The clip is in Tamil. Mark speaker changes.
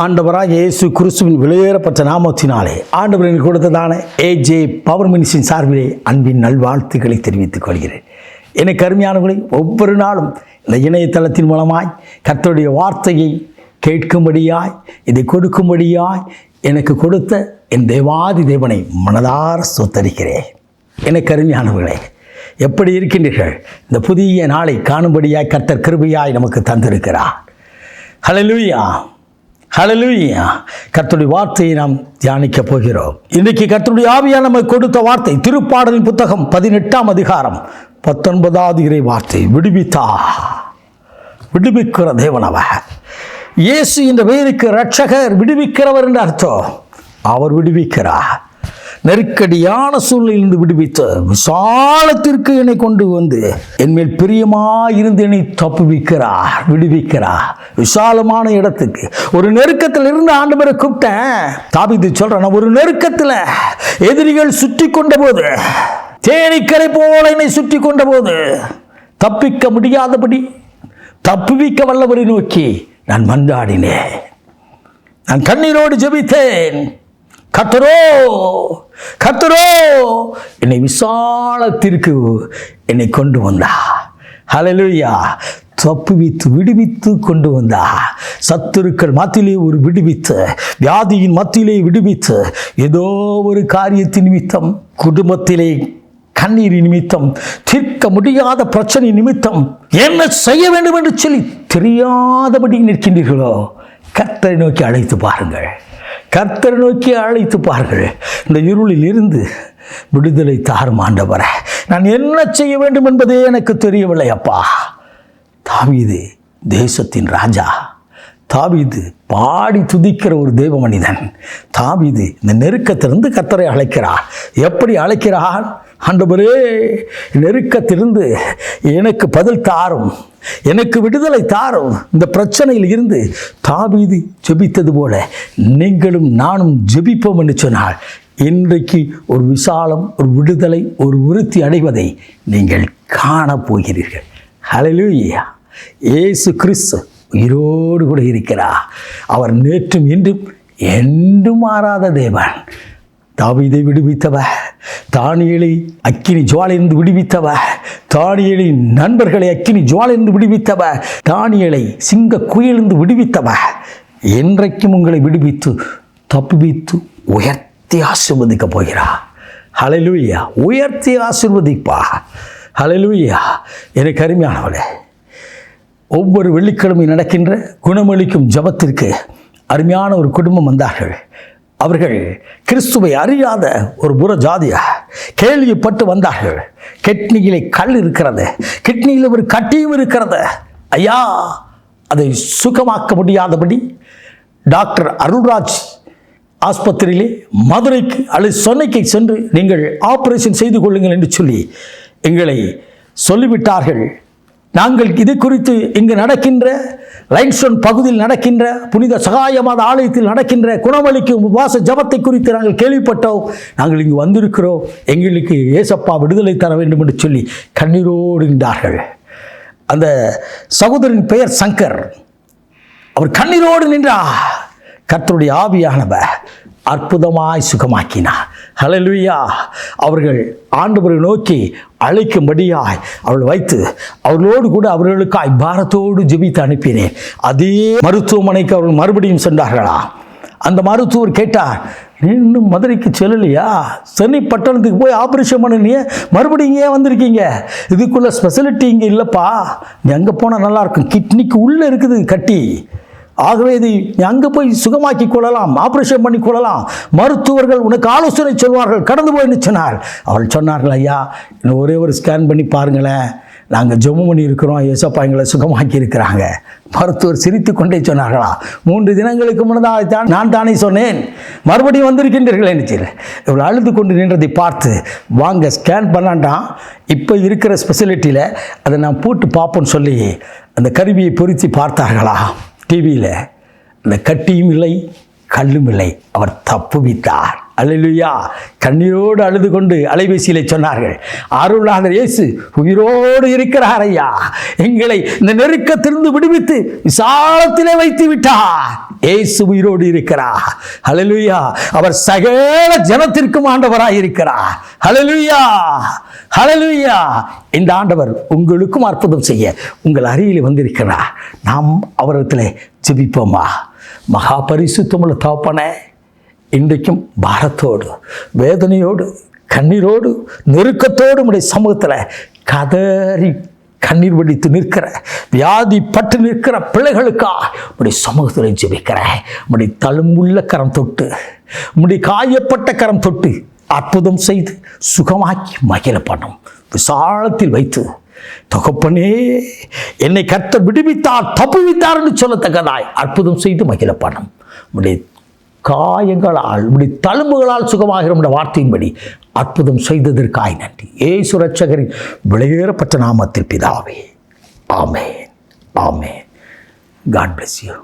Speaker 1: ஆண்டவராக இயேசு கிறிஸ்துவின் விலையேறப்பட்ட நாமத்தினாலே ஆண்டவரின் கொடுத்ததான ஏஜே பவர் மினிஸ்ட்ரியின் சார்பிலே அன்பின் நல்வாழ்த்துக்களை தெரிவித்துக் கொள்கிறேன். எனக்கு அருமையானவர்களை, ஒவ்வொரு நாளும் இந்த இணையதளத்தின் மூலமாய் கர்த்தருடைய வார்த்தையை கேட்கும்படியாய், இதை கொடுக்கும்படியாய் எனக்கு கொடுத்த என் தேவாதி தேவனை மனதார ஸ்தோத்தரிக்கிறேன். எனக்கு அருமையானவர்களே, எப்படி இருக்கின்றீர்கள்? இந்த புதிய நாளை காணும்படியாய் கர்த்தர் கிருபையாய் நமக்கு தந்திருக்கிறார். ஹல்லேலூயா, ஹல்லேலூயா. கர்த்தருடைய வார்த்தையை நாம் தியானிக்க போகிறோம். இன்றைக்கு கர்த்தருடைய ஆவியால் நமக்கு கொடுத்த வார்த்தை திருப்பாடலின் புத்தகம் 18ஆம் அதிகாரம் 19வது இறை வார்த்தை. விடுவிக்கிற தேவனவர். இயேசு என்ற பெயருக்கு இரட்சகர், விடுவிக்கிறவர் என்று அர்த்தம். அவர் விடுவிக்கிறார். நெருக்கடியான சூழ்நிலையிலிருந்து விடுவித்து விசாலத்திற்கு என்னை கொண்டு வந்து என்மேல் பிரியமாயிருந்து என்னை தப்புவிக்கிறார், விடுவிக்கிறார். விசாலமான இடத்துக்கு, ஒரு நெருக்கத்தில் இருந்து ஆண்டவரை கூப்பிட்டேன். தாவீது சொல்றான், ஒரு நெருக்கத்தில் எதிரிகள் சுற்றி கொண்ட போது, தேனீக்களை போல என்னை சுற்றி கொண்ட போது, தப்பிக்க முடியாதபடி தப்புவிக்க வல்லவரை நோக்கி நான் மன்றாடினேன். நான் கண்ணீரோடு ஜெபித்தேன். கர்த்தரோ என்னை விசாலத்திற்கு என்னை கொண்டு வந்தா. ஹல்லேலூயா. தப்புவித்து விடுவித்து கொண்டு வந்தா. சத்துருக்கள் மத்தியிலே ஒரு விடுவித்து, வியாதியின் மத்தியிலே விடுவித்து, ஏதோ ஒரு காரியத்தின் நிமித்தம், குடும்பத்திலே கண்ணீர் நிமித்தம், தீர்க்க முடியாத பிரச்சனை நிமித்தம் என்ன செய்ய வேண்டும் என்று சொல்லி தெரியாதபடி நிற்கின்றீர்களோ, கர்த்தரை நோக்கி அழைத்து பாருங்கள். கர்த்தரை நோக்கி அழைத்து பாருங்கள். இந்த இருளில் இருந்து விடுதலை தாரும் ஆண்டவரே. நான் என்ன செய்ய வேண்டும் என்பதே எனக்கு தெரியவில்லை அப்பா. தாவீது தேசத்தின் ராஜா. தாவீது பாடி துதிக்கிற ஒரு தேவ மனிதன். தாவீது இந்த நெருக்கத்திலிருந்து கர்த்தரை அழைக்கிறார். எப்படி அழைக்கிறார்? ஆண்டவரே, நெருக்கத்திலிருந்து எனக்கு பதில் தாரும், எனக்கு விடுதலை தாரும். இந்த பிரச்சனையில் இருந்து தாவீது ஜெபித்தது போல நீங்களும் நானும் ஜெபிப்போம் என்று சொன்னால், இன்றைக்கு ஒரு விசாலம், ஒரு விடுதலை, ஒரு விருத்தி அடைவதை நீங்கள் காணப்போகிறீர்கள். ஹல்லேலூயா. இயேசு கிறிஸ்து உயிரோடு கூட இருக்கிறார். அவர் நேற்றும் இன்றும் என்றும் மாறாத தேவன். தாவீதை விடுவித்தவர், தானியேலை அக்கினி ஜுவாலையிலிருந்து விடுவித்தவர், தானியேலின் நண்பர்களை அக்கினி ஜுவாலையிலிருந்து விடுவித்தவர், தானியேலை சிங்க குயிலிருந்து விடுவித்தவர், என்றைக்கும் உங்களை விடுவித்து தப்புவித்து உயர்த்தி ஆசீர்வதிக்க போகிறார். ஹல்லேலூயா. உயர்த்தி ஆசீர்வதிப்பா. ஹல்லேலூயா. எனக்கு அருமையானவளே, ஒவ்வொரு வெள்ளிக்கிழமை நடக்கின்ற குணமளிக்கும் ஜபத்திற்கு அருமையான ஒரு குடும்பம் வந்தார்கள். அவர்கள் கிறிஸ்துவை அறியாத ஒரு புற ஜாதியா கேள்விப்பட்டு வந்தார்கள். கிட்னியிலே கல் இருக்கிறது, கிட்னியில் ஒரு கட்டியும் இருக்கிறது. ஐயா, அதை சுகமாக்க முடியாதபடி டாக்டர் அருள்ராஜ் ஆஸ்பத்திரியிலே மதுரைக்கு அல்லது சென்னைக்கு சென்று நீங்கள் ஆபரேஷன் செய்து கொள்ளுங்கள் என்று சொல்லி எங்களை சொல்லிவிட்டார்கள். நாங்கள் இது குறித்து இங்கு நடக்கின்ற லைன்ஸ்டோன் பகுதியில் நடக்கின்ற புனித சகாயமாத ஆலயத்தில் நடக்கின்ற குணமளிக்கும் உபவாச ஜபத்தை குறித்து நாங்கள் கேள்விப்பட்டோம். நாங்கள் இங்கு வந்திருக்கிறோம், எங்களுக்கு ஏசப்பா விடுதலை தர வேண்டும் என்று சொல்லி கண்ணீரோடு நின்றார்கள். அந்த சகோதரின் பெயர் சங்கர். அவர் கண்ணீரோடு நின்றார். கர்த்தருடைய ஆவியானவர் அற்புதமாய் சுகமாக்கினார். ஹல்லேலூயா. அவர்கள் ஆண்டவரை நோக்கி அழைக்கும்படியாய் அவள் வைத்து அவர்களோடு கூட அவர்களுக்காய் பாரத்தோடு ஜெபித்து அனுப்பினேன். அதே மருத்துவமனைக்கு அவர்கள் மறுபடியும் சென்றார்களா? அந்த மருத்துவர் கேட்டார், இன்னும் மதுரைக்கு செல்லலையா? சென்னை பட்டணத்துக்கு போய் ஆப்ரேஷன் பண்ணினியே, மறுபடியும் ஏன் வந்திருக்கீங்க? இதுக்குள்ள ஸ்பெஷலிட்டி இங்கே இல்லைப்பா, நீ அங்கே போனால் நல்லாயிருக்கும், கிட்னிக்கு உள்ளே இருக்குது கட்டி, ஆகவே இதை நீ அங்கே போய் சுகமாக்கி கொள்ளலாம், ஆப்ரேஷன் பண்ணி கொள்ளலாம், மருத்துவர்கள் உனக்கு ஆலோசனை சொல்வார்கள், கடந்து போய் சொன்னார். அவள் சொன்னார்கள், ஐயா இன்னும் ஒரே ஒரு ஸ்கேன் பண்ணி பாருங்களேன், நாங்கள் ஜெபம் பண்ணி இருக்கிறோம், ஏசப்பா எங்களை சுகமாக்கி இருக்கிறாங்க. மருத்துவர் சிரித்து கொண்டே சொன்னார்களா, 3 தினங்களுக்கு முன்னதாக நான் தானே சொன்னேன், மறுபடியும் வந்திருக்கின்றீர்கள் என்று. இவள் அழுது கொண்டு நின்றதை பார்த்து, வாங்க ஸ்கேன் பண்ணாண்டாம், இப்போ இருக்கிற ஸ்பெஷலிட்டியில் அதை நான் போட்டு பார்ப்போன்னு சொல்லி அந்த கருவியை பொருத்தி பார்த்தார்களா. டிவியில் அந்த கட்டியும் இல்லை, கல்லும் இல்லை, அவர் தப்புவித்தார். அல்லேலூயா. கண்ணீரோடு அழுது கொண்டு அலைபேசியிலே சொன்னார்கள், அருளாளர் இயேசு உயிரோடு இருக்கிறார் ஐயா, எங்களை இந்த நெருக்கத்திலிருந்து விடுவித்து விசாலத்திலே வைத்து விட்டார். இயேசு உயிரோடு இருக்கிறார். ஹல்லேலூயா. அவர் சகல ஜனத்திற்கும் ஆண்டவராய் இருக்கிறார். ஹல்லேலூயா, ஹல்லேலூயா. இந்த ஆண்டவர் உங்களுக்கும் அற்புதம் செய்ய உங்கள் அருகில் வந்திருக்கிறார். நாம் அவரிடத்தில் ஜெபிப்போமா? மகா பரிசுத்தமுள்ள தகப்பனே, இன்றைக்கும் பாரத்தோடு, வேதனையோடு, கண்ணீரோடு, நெருக்கத்தோடு உடைய சமூகத்தில் கதறி கண்ணீர் வடித்து நிற்கிற, வியாதி பட்டு நிற்கிற பிள்ளைகளுக்கா உடைய சமூகத்தில் ஜெபிக்கிறேன். உடைய தழும்புள்ள கரம் தொட்டு, உடைய காயப்பட்ட கரம் தொட்டு அற்புதம் செய்து சுகமாக்கி மகிழ பண்ணும். விசாலத்தில் வைத்து தகப்பனே, என்னை கர்த்தர் விடுவித்தார், தப்புவித்தார் என்று சொல்லத்தக்கதாய் அற்புதம் செய்து மகிழ பண்ணும். உடைய காயங்களால், உடைய தழும்புகளால் சுகமாகிற உடைய வார்த்தையின்படி அற்புதம் செய்ததற்காய் நன்றி. இயேசு இரட்சகரின் விலையேறப்பட்ட நாமத்தில் பிதாவே, ஆமென், ஆமென். God bless you.